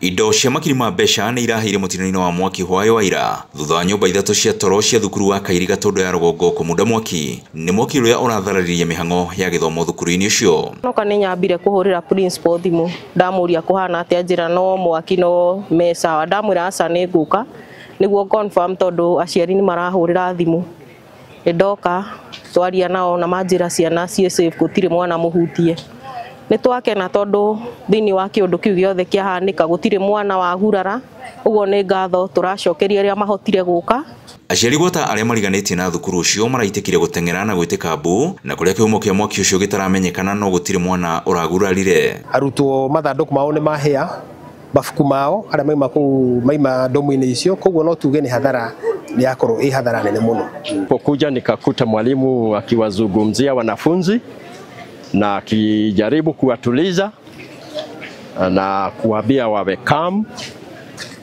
Indo cia makiri ma mbeca nĩ iraheire mũtino-inĩ wa mwaki hwayo wa ira thutha wa nyũmba ithatũ cia toro cia thukuru wa Kairiga Tondo ya Rũgongo kũmunda mwaki. Nĩ mwaki ũrĩa ũrathararirie mĩhang'o ya gĩthomo thukuru-inĩ ũcio. Noka nĩ nyambire kũhũrĩra principal thimũ ndamũria kũhana atĩa njĩra no mwaki no mesa ndamwĩra aca nĩ ngũka nĩguo confirm tondũ aciari nĩ marahũrĩra thimũ. Ndoka twaria nao na manjĩra ciana ciĩ safe gũtirĩ mwana mũhutie. Nĩ twakena tondũ thĩinĩ wa kĩũndũ kĩu gĩothe kĩahanĩka gũtirĩ mwana wagurara, ũguo nĩ ngatho tũracokeria arĩa mahotire gũka. Aciari gwata arĩa mariganĩtie na thukuru ũcio maraitĩkire gũteng'era na gwĩtĩka mbu na kũrĩa kĩhumo kĩa mwaki ũcio gĩtaramenyekana no gũtirĩ mwana ũragurarire. Arutwo mathandũkũ mao nĩ mahĩa, mabuku mao arĩa maima ndomu-inĩ icio, koguo no tuge nĩ hathara yakorwo ĩ hathara nene mũno. Pokuja nikakuta mwalimu akiwazungumzia wanafunzi na akijaribu kuwatuliza na kuwaambia wawe calm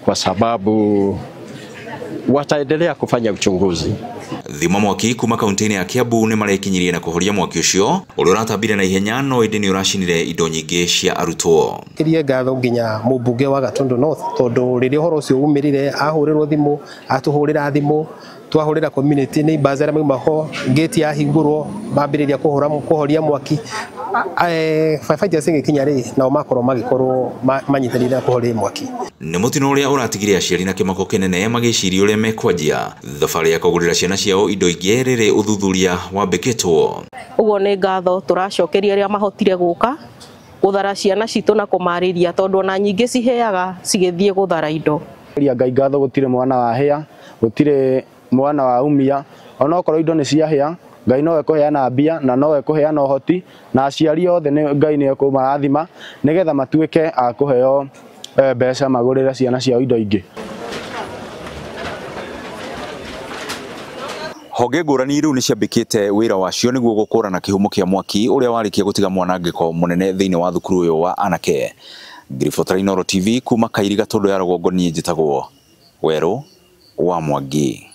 kwa sababu wataendelea kufanya uchunguzi. Thima mwaki kuma kaunti-inĩ ya Kiambu nĩ marekinyirie na kũhoria mwaki ũcio ũrĩa ũratambire na ihenya no ĩndĩ nĩ ũracinire indo nyingĩ cia arutwo. Kĩrie ngatho nginya mũmbunge wa Gatundu North tondũ rĩrĩa ũhoro ũcio umĩrire ahũrĩrwo thimũ, atũhũrĩra thimũ, twahũrĩra community neighbors arĩa mauma ho, gate yahingũrwo mambĩrĩria kũhoria mwaki. Firefighters ngĩkinya rĩ nao makorwo manyitanĩire na kũhoria mwaki. Nĩ mũtino ũrĩa ũratigire aciari na kĩmako kĩnene magĩciria ũrĩa mekwanjia thabarĩ ya kũgũrĩra ciana ciao indo ingĩ rĩrĩ ũthuthuria wambĩkĩtwo. Ũguo nĩ ngatho tũracokeria arĩa mahotire gũka gũthara ciana citũ na kũmarĩria tondũ ona nyingĩ ciheaga cigĩthiĩ gũthara indo. Ngai ngatho gũtirĩ mwana wahĩa, gũtirĩ mwana wa umia, ona okorwo indo nĩ ciahĩa Ngai no ekũheana mbia na no ekũheana ũhoti na aciari othe Ngai nĩ ekũmarathima nĩgetha matuĩke a kũheo mbeca magũrĩre ciana ciao indo ingĩ. Honge ngũrani rĩu nĩ ciambĩkĩte wĩra wacio nĩguo gũkũrana kĩhumo kĩa mwaki ũrĩa warĩkia gũtiga mwanangĩko mũnene thĩinĩ wa thukuru ũyũ wa anake. Ngiribotera Inooro TV kuma Kairiga Tondo ya Rũgongo niĩ njĩtagwo Werũ wa Mwangi.